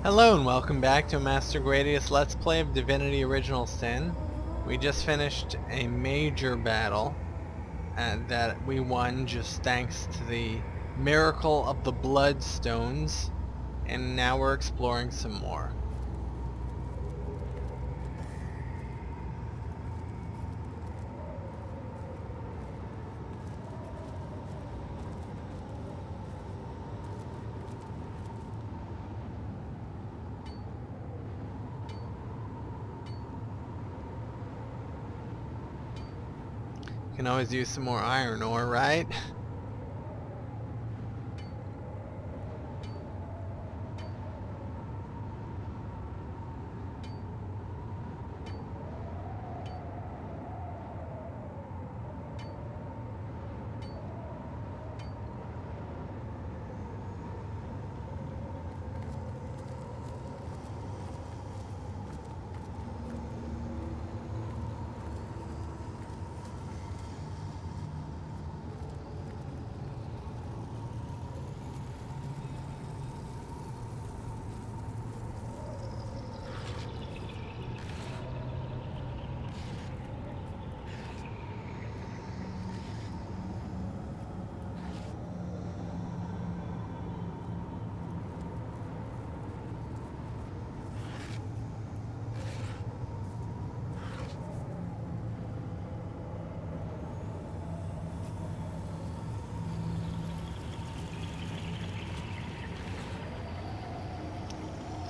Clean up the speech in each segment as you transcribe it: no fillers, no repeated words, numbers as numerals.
Hello and welcome back to Master Gradius Let's Play of Divinity Original Sin. We just finished a major battle that we won just thanks to the miracle of the Bloodstones, and now we're exploring some more. Can always use some more iron ore, right?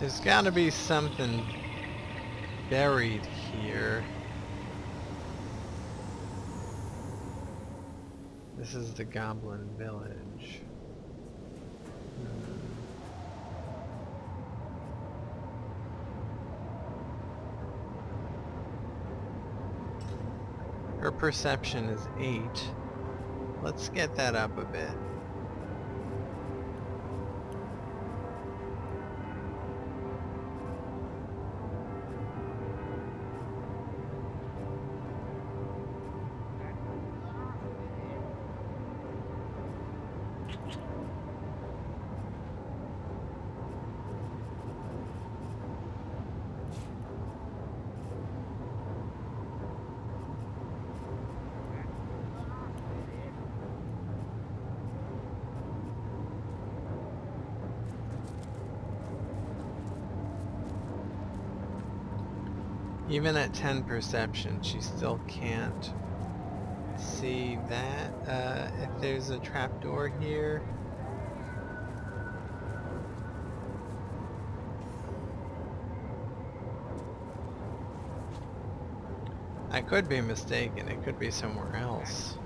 There's gotta be something buried here. This is the Goblin Village. Her perception is 8. Let's get that up a bit. Even at 10 perception, she still can't see that. If there's a trapdoor here. I could be mistaken, it could be somewhere else.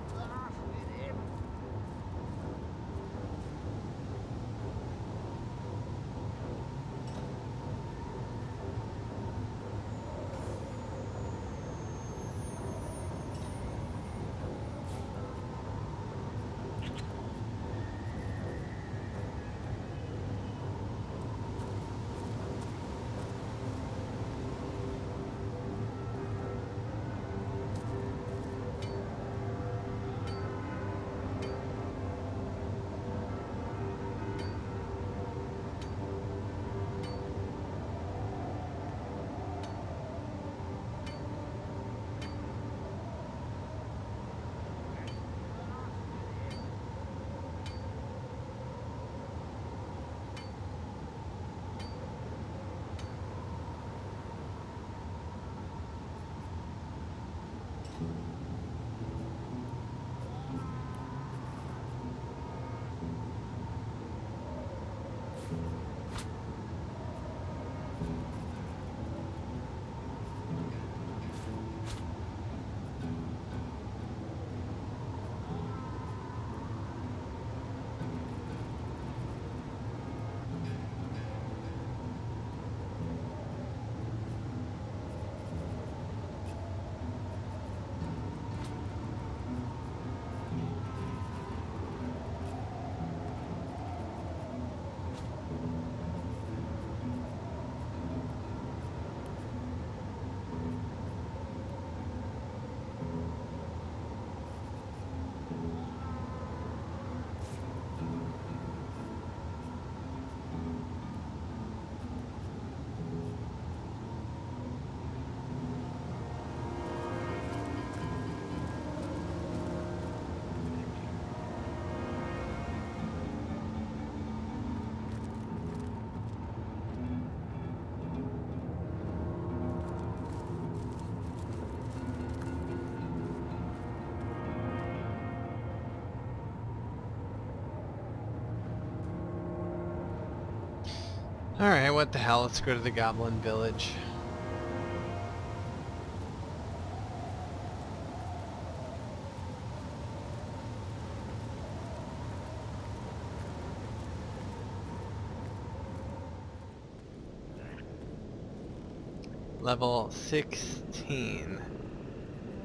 Alright, what the hell? Let's go to the Goblin Village. Level 16.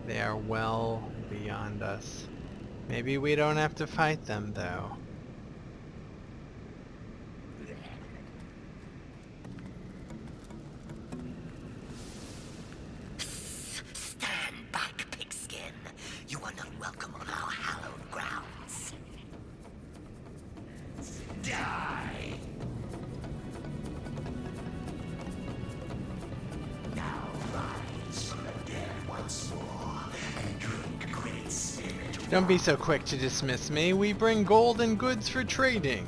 They are well beyond us. Maybe we don't have to fight them, though. Stand back, pigskin. You are not welcome on our hallowed grounds. Die! Now rise from the dead once more and drink great spirit. Don't be so quick to dismiss me. We bring gold and goods for trading.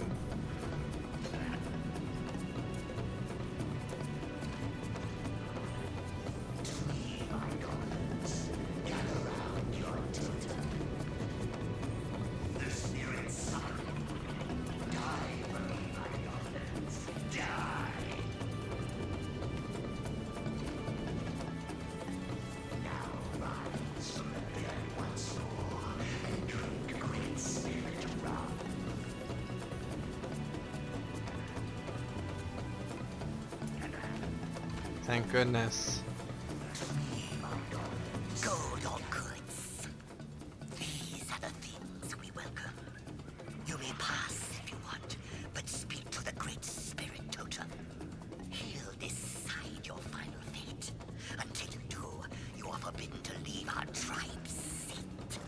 Thank goodness. Gold or goods. These are the things we welcome. You may pass if you want, but speak to the Great Spirit Totem. He'll decide your final fate. Until you do, you are forbidden to leave our tribe's seat.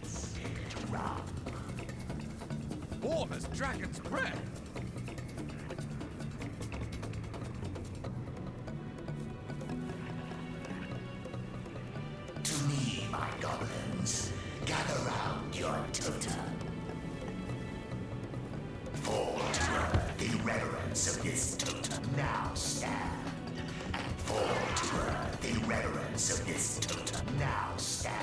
Spirit Rum. Warm as dragon's breath. To me, my goblins, gather round your totem. Fall to earth in reverence of this totem. Now stand. And fall to earth in reverence of this totem. Now stand.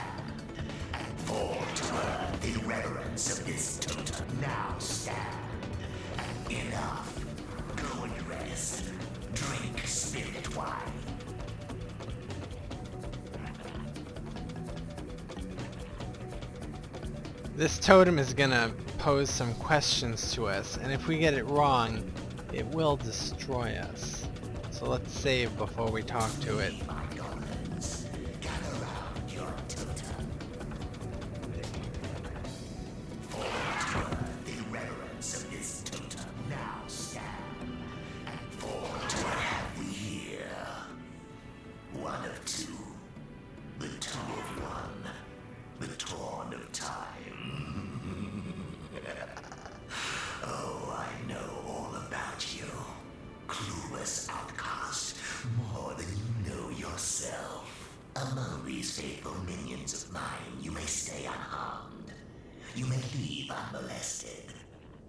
And fall to earth in reverence of this totem. Now stand. And enough. Go and rest. Drink spirit wine. This totem is gonna pose some questions to us, and if we get it wrong, it will destroy us. So let's save before we talk to it. My goblins, gather round your totem. Fall to earth in reverence of this totem. Now stand. And fall to what have we here? One of two. The two of one. The torn of time. Oh, I know all about you. Clueless outcast, more than you know yourself. Among these faithful minions of mine, you may stay unharmed. You may leave unmolested,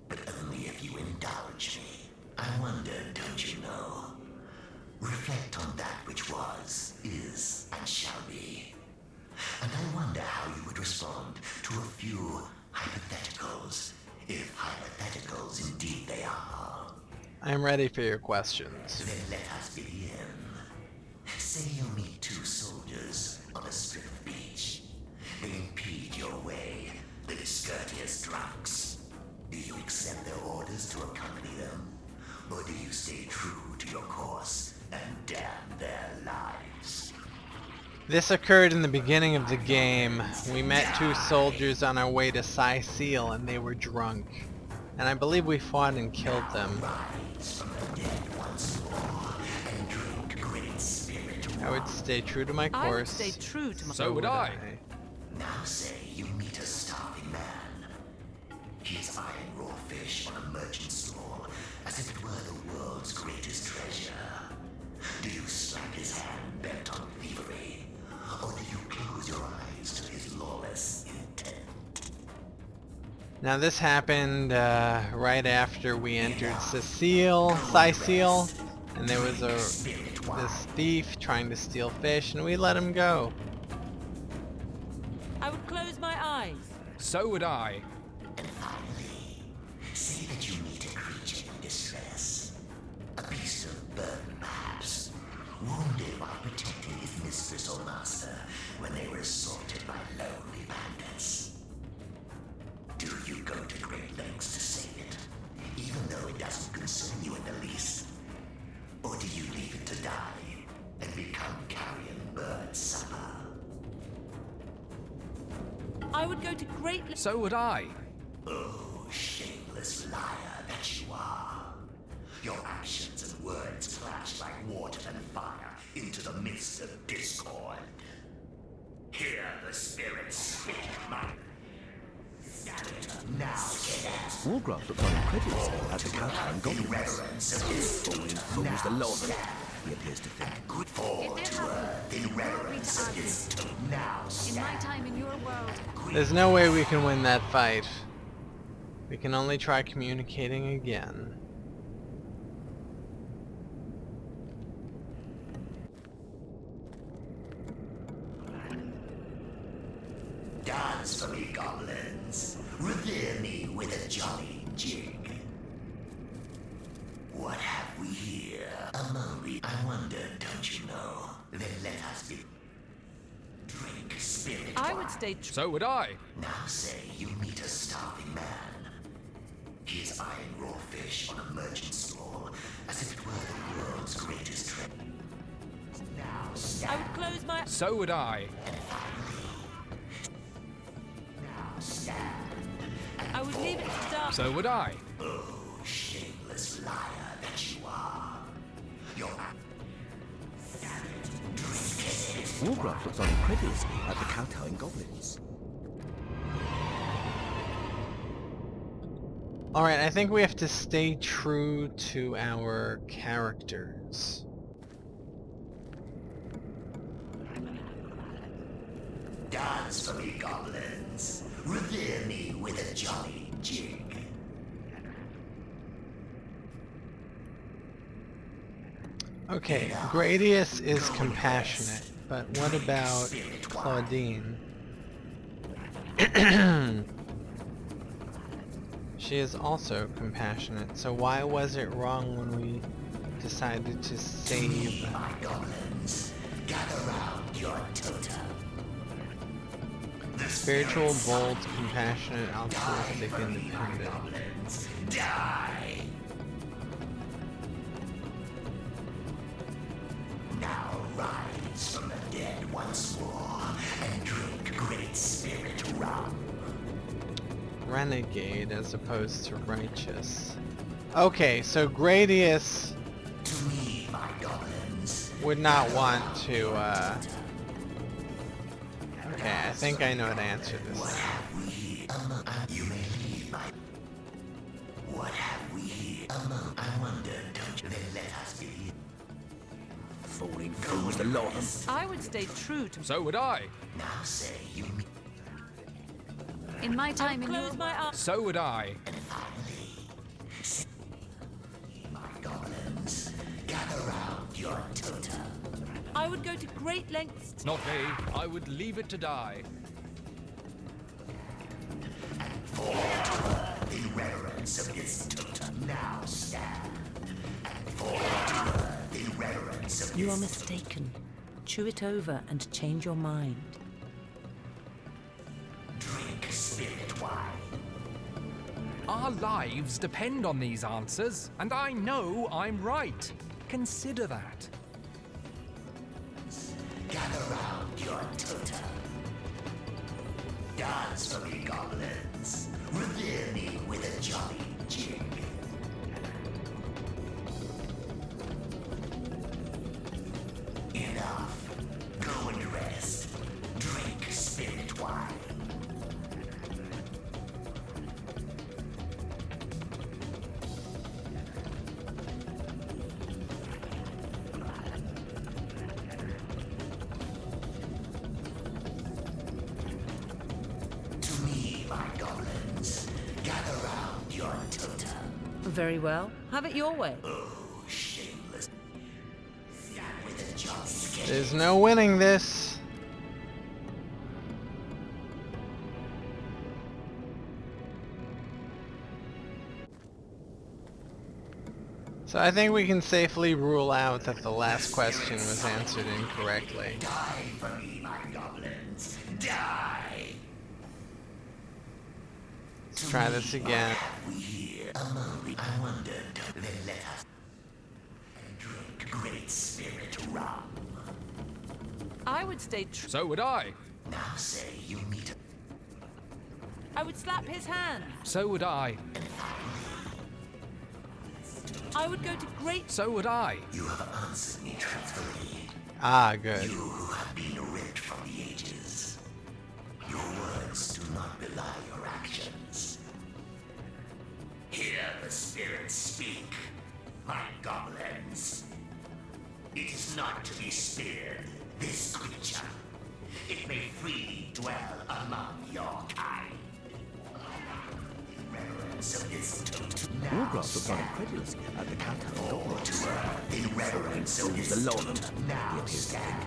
but only if you indulge me. I wonder, don't you know? Reflect on that which was, is, and shall be. And I wonder how you would respond to a few hypotheticals, if hypotheticals indeed they are. I'm ready for your questions. Then let us begin. Say you meet two soldiers on a strip of beach. They impede your way, the discourteous drunks. Do you accept their orders to accompany them? Or do you stay true to your course and damn their lives? This occurred in the beginning of the game. We met two soldiers on our way to Seal, and they were drunk. And I believe we fought and killed them. Rise from the dead once more and drink great spirit. I would stay true to my I would course. stay true to my... So would I. Now say you meet a starving man. He is eyeing raw fish on a merchant stall as if it were the world's greatest treasure. Do you slap his hand bent on thievery? Or do you close your eyes to his lawless intent? Now this happened right after we entered Cecile, and there was this thief trying to steal fish, and we let him go. I would close my eyes. So would I. And finally, say that you meet a creature in distress. little master when they were assaulted by lonely bandits? Do you go to great lengths to save it, even though it doesn't concern you in the least? Or do you leave it to die and become carrion bird supper? I would go to great lengths. So would I. Oh, shameless liar that you are. Your actions and words clash like water and fire into the midst of discord. Hear the spirits speak, my... Now, get Wargraf looks on incredulous at the Cowtown the goblins. reverence of his Falling fools, the lot of them, he appears to think. good fall If to there earth in reverence of his tomb. Now, In my time in your world, There's no way we can win that fight. We can only try communicating again. dance for me, goblins. Revere me with a jolly jig. What have we here? A mummy, I wonder, don't you know? Then let us be. Drink spirit I wine. would stay So would I. Now say you meet a starving man. He is eyeing raw fish on a merchant stall as if it were the world's greatest treasure. Now I stand. would close my... So would I. Now stand. I would leave it to die. So would I. Oh, shameless liar that you are. Your Wargraf looks on incredulously at the kowtowing goblins. Alright, I think we have to stay true to our characters. dance for me, goblins. Revere me with a jolly jig. Okay, Gradius is compassionate, but what about Claudine? She is also compassionate, so why was it wrong when we decided to save... My goblins, gather round your totem. Spiritual, bold, compassionate, altruistic, independent. Goblins, die! Now rise from the dead once more and drink great spirit rum. Renegade as opposed to righteous. Okay, so Gradius To me, my goblins. would not want to, Okay, I think I know how to answer this. What have we here among you may leave my... What have we here among... I wonder, don't you? Then let us be. Falling fools, the lot of them. I would stay true to... So would I. Now say you meet in my time in your Close my eyes. So would I. my goblins. Gather round your totem. I would go to great lengths to... Not me. I would leave it to die. In reverence of its totem. Now stand. And fall to earth in reverence of You are its mistaken. Chew it over and change your mind. drink spirit wine. Our lives depend on these answers, and I know I'm right. Consider that. Gather round your totem. Dance for me, goblins. Revere me with a jolly jig. Enough. Go and rest. Drink spirit wine. To me, my goblins. Gather round your totem. Very well. Have it your way. Oh, shameless. With a jolly skin. There's no winning this. So I think we can safely rule out that the last question was answered incorrectly. Die for me, my goblins. Die! Let's try this again. We hear a moment. I wondered. Then let us drink great spirit rum. I would stay So would I. Now say you meet. I would slap his hand. So would I. I would go to great... So would I. You have answered me truthfully. Ah, good. You who have been ripped from the ages. Your words do not belie your actions. Hear the spirits speak, my goblins. It is not to be speared, this creature. It may freely dwell among your kind. Reverence of this totem now Wargraf looks on incredulously at the kowtowing goblins. in reverence of this The Lord totem now stand.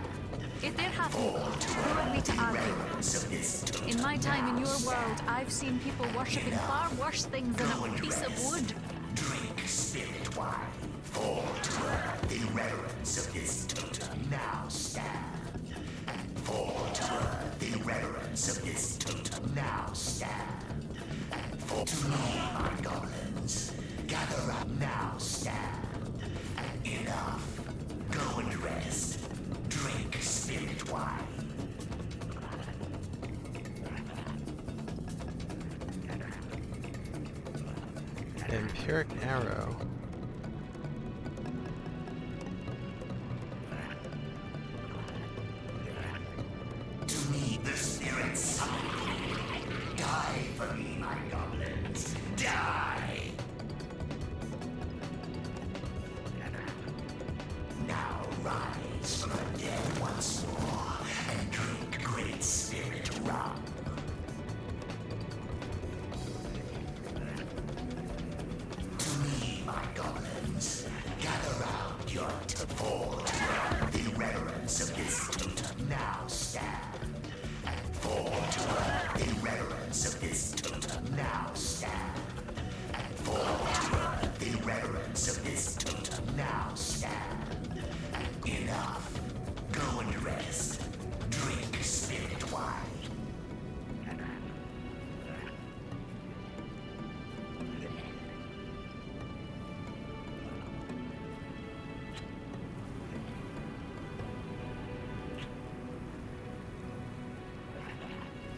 If they're happy, who are we to argue? Reverence of this totem. In my time in your world, I've seen people worshipping far worse things than a piece of wood. Drink spirit wine. Fall to earth in reverence of this totem now stand. And fall to earth in reverence of this totem now stand. And fall to me, my goblins. Gather up now stand. And enough. Go and rest. Drink spirit wine. Empiric arrow. To me, the spirits summon. Die for me, my goblins. Die! Now rise from the dead once more and drink great spirit rum. To me, my goblins, gather round your fall to earth in reverence of this totem now stand. And fall to earth in reverence of this totem now stand. And fall to earth in reverence of this totem now stand. And enough. Go and rest. Drink spirit wine.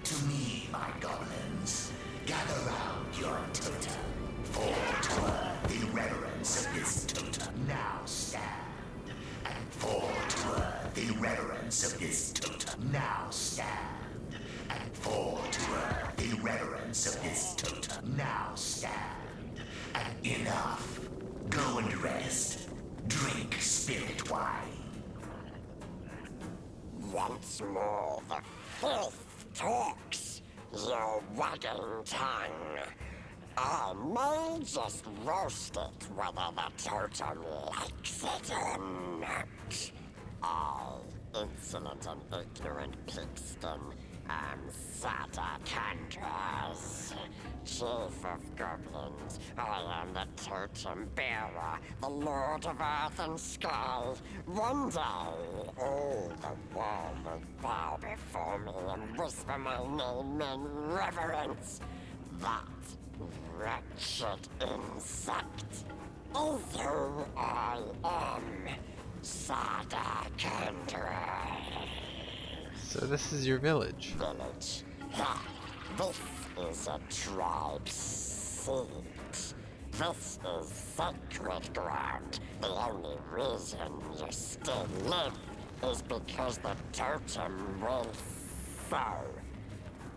To me, my goblins, gather round your totem. Fall to earth in reverence of this totem now stand. And fall to earth in reverence of this totem now stand. And fall to earth in reverence of this totem now stand. And enough. Go and rest. Drink spirit wine. Once more the filth talks, your wagging tongue. I may just roast it whether the totem likes it or not. I, insolent and ignorant pigskin, am Sadakandras, chief of goblins. I am the totem bearer, the lord of earth and sky. One day, all the world will bow before me and whisper my name in reverence. That wretched insect is who I am, Sadakandra. So this is your village. Village. Ha! This is a tribe seat. This is sacred ground. The only reason you still live is because the totem will so.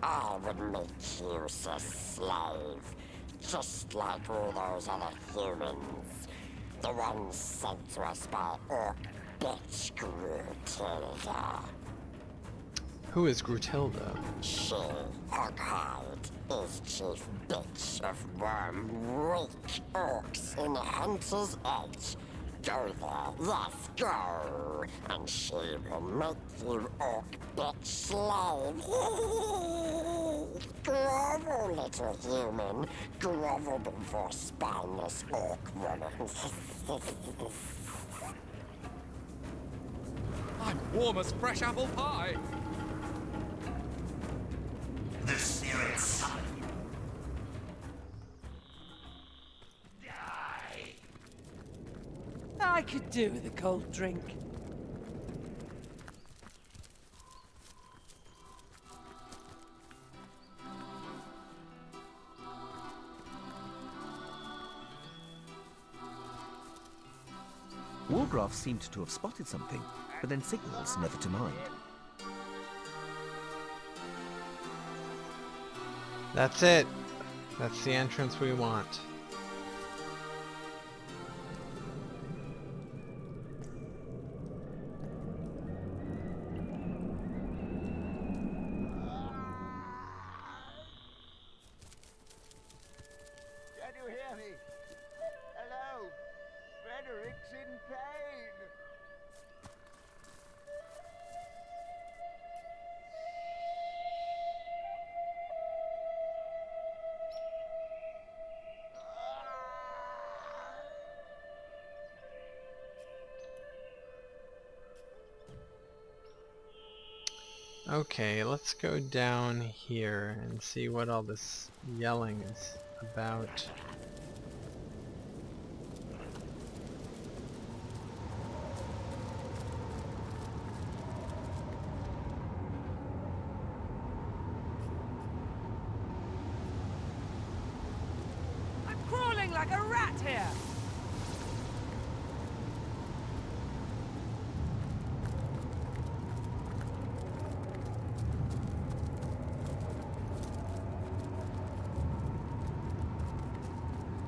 I would make you a slave, just like all those other humans. The ones sent to us by Orc bitch Grutilda. Who is Grutilda? She, Orkhide, is chief bitch of worm-weak orcs in Hunter's Edge. Go there, yes, go, and she will make you orc bitch slave. Grovel You little human, grovel before spineless orc woman. I'm warm as fresh apple pie. The spirits summon you. Die. I could do with a cold drink. Wargraf seemed to have spotted something, but then signals never to mind. That's it. That's the entrance we want. Can you hear me? Hello? Frederick's in pain. Okay, let's go down here and see what all this yelling is about. I'm crawling like a rat here!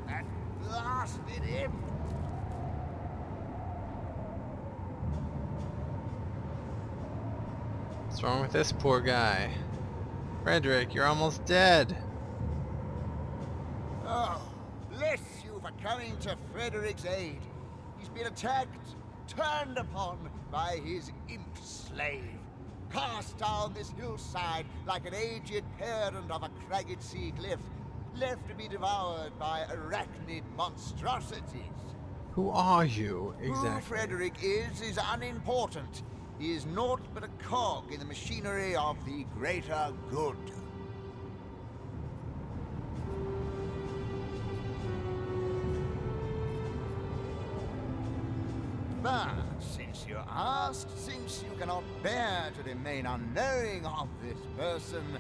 That blasted him. What's wrong with this poor guy? Frederick, you're almost dead. Oh, bless you for coming to Frederick's aid. He's been attacked, turned upon by his imp slave. Cast down this hillside like an aged parent of a cragged sea cliff, left to be devoured by arachnid monstrosities. Who are you, Who exactly? Frederick is unimportant. He is naught but a cog in the machinery of the greater good. But since you asked, since you cannot bear to remain unknowing of this person,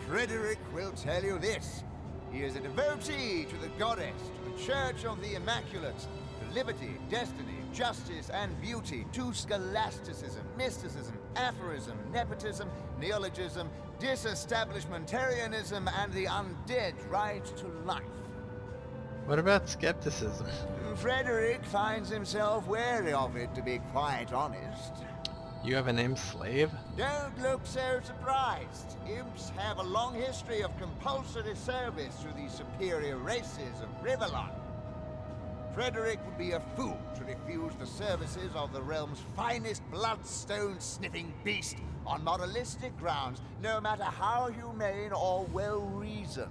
Frederick will tell you this. He is a devotee to the goddess, to the Church of the Immaculate, to liberty, destiny, justice, and beauty, to scholasticism, mysticism, aphorism, nepotism, neologism, disestablishmentarianism, and the undead right to life. What about skepticism? Frederick finds himself wary of it, to be quite honest. You have a name, Slave? Don't look so surprised. Imps have a long history of compulsory service to the superior races of Riverlon. Frederick would be a fool to refuse the services of the realm's finest bloodstone-sniffing beast on moralistic grounds, no matter how humane or well-reasoned.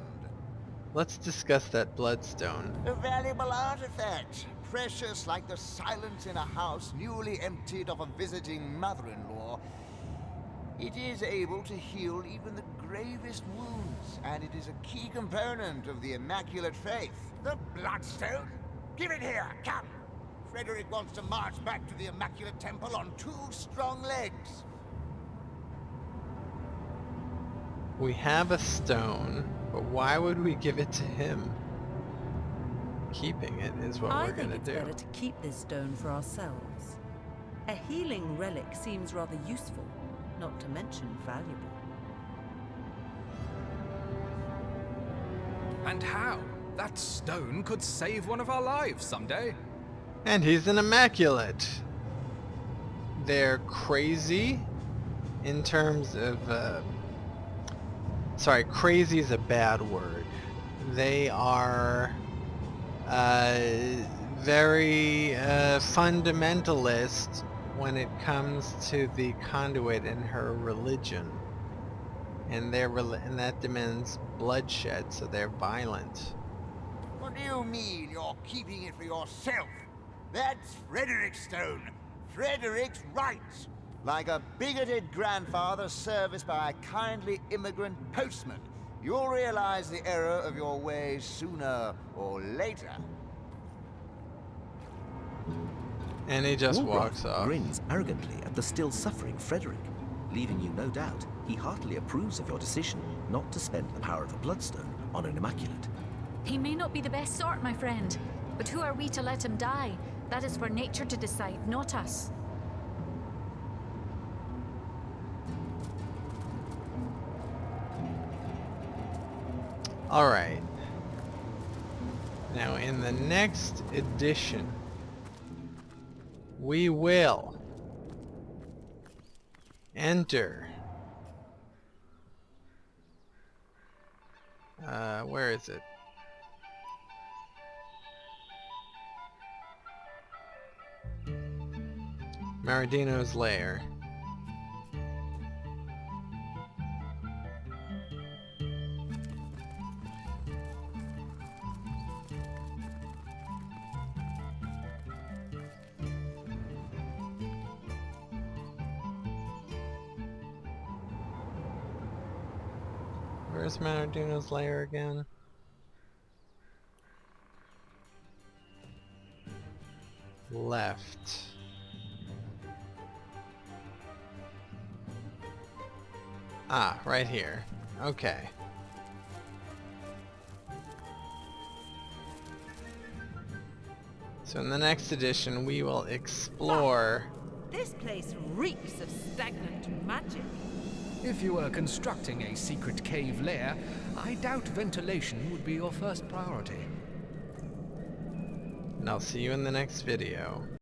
Let's discuss that bloodstone. A valuable artifact, precious like the silence in a house newly emptied of a visiting mother-in-law. It is able to heal even the gravest wounds, and it is a key component of the Immaculate Faith. The Bloodstone? Give it here, come! Frederick wants to march back to the Immaculate Temple on 2 strong legs. We have a stone, but why would we give it to him? Keeping it is what I we're think gonna it's do. better to keep this stone for ourselves. A healing relic seems rather useful, not to mention valuable. And how? That stone could save one of our lives someday. And he's an immaculate. They're crazy in terms of sorry, crazy is a bad word. They are very fundamentalist when it comes to the conduit in her religion. and and that demands bloodshed, so they're violent. What do you mean you're keeping it for yourself? That's Frederick's stone. Frederick's rights. Like a bigoted grandfather serviced by a kindly immigrant postman. You'll realize the error of your ways sooner or later. And he just Wargraf walks off. grins arrogantly at the still suffering Frederick, leaving you no doubt he heartily approves of your decision not to spend the power of the Bloodstone on an Immaculate. He may not be the best sort, my friend, but who are we to let him die? That is for nature to decide, not us. Alright. Now in the next edition, we will enter. Where is it? Maradino's lair. Where's Maradino's lair again? Left. Ah, right here. Okay. So in the next edition, we will explore. This place reeks of stagnant magic. If you were constructing a secret cave lair, I doubt ventilation would be your first priority. And I'll see you in the next video.